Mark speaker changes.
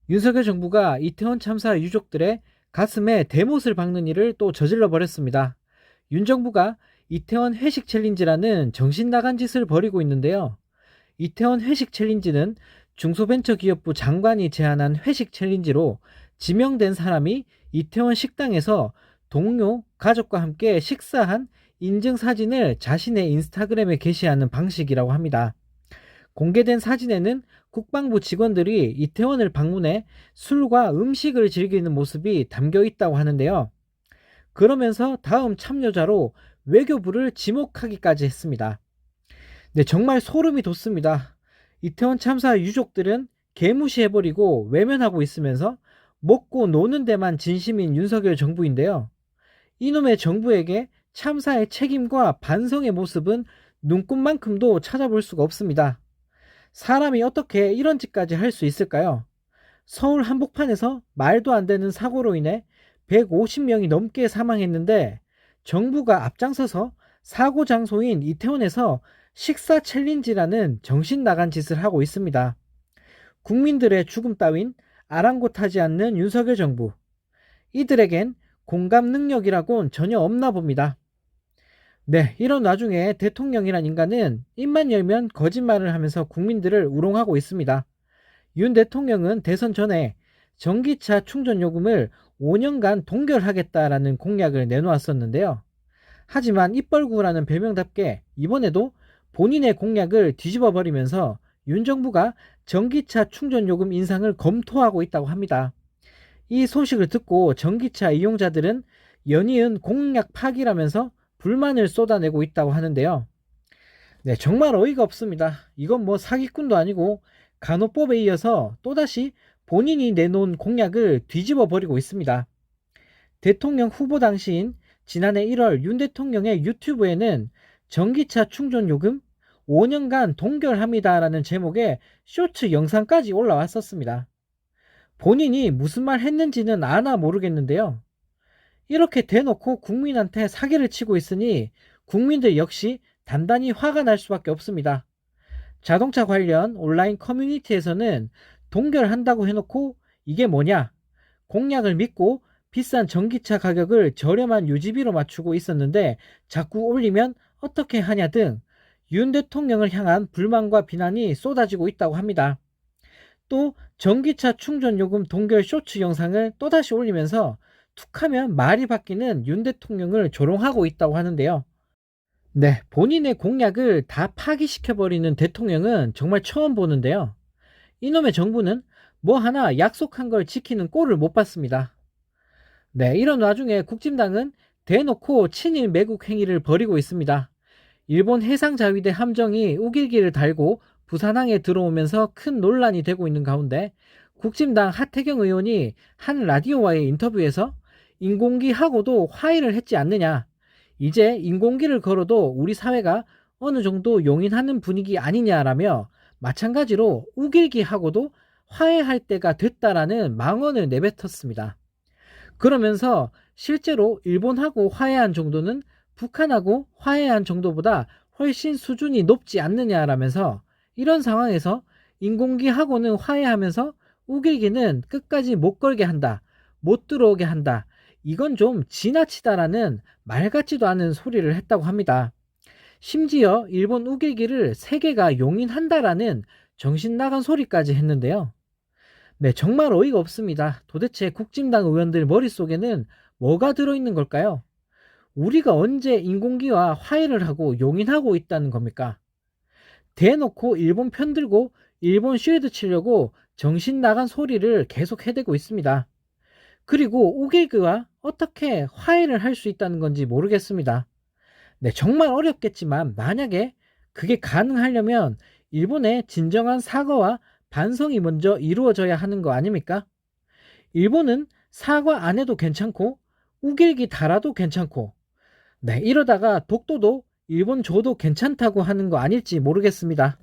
Speaker 1: 윤석열 정부가 이태원 참사 유족들의 가슴에 대못을 박는 일을 또 저질러 버렸습니다. 윤 정부가 이태원 회식 챌린지라는 정신 나간 짓을 벌이고 있는데요. 이태원 회식 챌린지는 중소벤처기업부 장관이 제안한 회식 챌린지로 지명된 사람이 이태원 식당에서 동료, 가족과 함께 식사한 인증 사진을 자신의 인스타그램에 게시하는 방식이라고 합니다. 공개된 사진에는 국방부 직원들이 이태원을 방문해 술과 음식을 즐기는 모습이 담겨 있다고 하는데요. 그러면서 다음 참여자로 외교부를 지목하기까지 했습니다. 네, 정말 소름이 돋습니다. 이태원 참사 유족들은 개무시해버리고 외면하고 있으면서 먹고 노는 데만 진심인 윤석열 정부인데요. 이놈의 정부에게 참사의 책임과 반성의 모습은 눈꽃만큼도 찾아볼 수가 없습니다. 사람이 어떻게 이런 짓까지 할 수 있을까요? 서울 한복판에서 말도 안 되는 사고로 인해 150명이 넘게 사망했는데 정부가 앞장서서 사고 장소인 이태원에서 식사 챌린지라는 정신 나간 짓을 하고 있습니다. 국민들의 죽음 따윈 아랑곳하지 않는 윤석열 정부. 이들에겐 공감 능력이라곤 전혀 없나 봅니다. 네, 이런 와중에 대통령이란 인간은 입만 열면 거짓말을 하면서 국민들을 우롱하고 있습니다. 윤 대통령은 대선 전에 전기차 충전 요금을 5년간 동결하겠다라는 공약을 내놓았었는데요. 하지만 입벌구라는 별명답게 이번에도 본인의 공약을 뒤집어 버리면서 윤 정부가 전기차 충전 요금 인상을 검토하고 있다고 합니다. 이 소식을 듣고 전기차 이용자들은 연이은 공약 파기라면서 불만을 쏟아내고 있다고 하는데요. 네, 정말 어이가 없습니다. 이건 뭐 사기꾼도 아니고 간호법에 이어서 또다시 본인이 내놓은 공약을 뒤집어 버리고 있습니다. 대통령 후보 당시인 지난해 1월 윤 대통령의 유튜브에는 전기차 충전 요금 5년간 동결합니다라는 제목의 쇼츠 영상까지 올라왔었습니다. 본인이 무슨 말 했는지는 아나 모르겠는데요. 이렇게 대놓고 국민한테 사기를 치고 있으니 국민들 역시 단단히 화가 날 수밖에 없습니다. 자동차 관련 온라인 커뮤니티에서는 동결한다고 해놓고 이게 뭐냐? 공약을 믿고 비싼 전기차 가격을 저렴한 유지비로 맞추고 있었는데 자꾸 올리면 어떻게 하냐 등 윤 대통령을 향한 불만과 비난이 쏟아지고 있다고 합니다. 또 전기차 충전 요금 동결 쇼츠 영상을 또다시 올리면서 툭하면 말이 바뀌는 윤 대통령을 조롱하고 있다고 하는데요. 네, 본인의 공약을 다 파기시켜버리는 대통령은 정말 처음 보는데요. 이놈의 정부는 뭐 하나 약속한 걸 지키는 꼴을 못 봤습니다. 네, 이런 와중에 국진당은 대놓고 친일 매국 행위를 벌이고 있습니다. 일본 해상자위대 함정이 우길기를 달고 부산항에 들어오면서 큰 논란이 되고 있는 가운데 국진당 하태경 의원이 한 라디오와의 인터뷰에서 인공기하고도 화해를 했지 않느냐. 이제 인공기를 걸어도 우리 사회가 어느 정도 용인하는 분위기 아니냐라며 마찬가지로 우길기하고도 화해할 때가 됐다라는 망언을 내뱉었습니다. 그러면서 실제로 일본하고 화해한 정도는 북한하고 화해한 정도보다 훨씬 수준이 높지 않느냐라면서 이런 상황에서 인공기하고는 화해하면서 우길기는 끝까지 못 걸게 한다, 못 들어오게 한다. 이건 좀 지나치다라는 말 같지도 않은 소리를 했다고 합니다. 심지어 일본 우길기를 세계가 용인한다라는 정신 나간 소리까지 했는데요. 네, 정말 어이가 없습니다. 도대체 국진당 의원들 머릿속에는 뭐가 들어있는 걸까요? 우리가 언제 인공기와 화해를 하고 용인하고 있다는 겁니까? 대놓고 일본 편들고 일본 쉴드 치려고 정신 나간 소리를 계속 해대고 있습니다. 그리고 우길기와 어떻게 화해를 할 수 있다는 건지 모르겠습니다. 네, 정말 어렵겠지만 만약에 그게 가능하려면 일본의 진정한 사과와 반성이 먼저 이루어져야 하는 거 아닙니까? 일본은 사과 안 해도 괜찮고 우길기 달아도 괜찮고 네, 이러다가 독도도 일본 줘도 괜찮다고 하는 거 아닐지 모르겠습니다.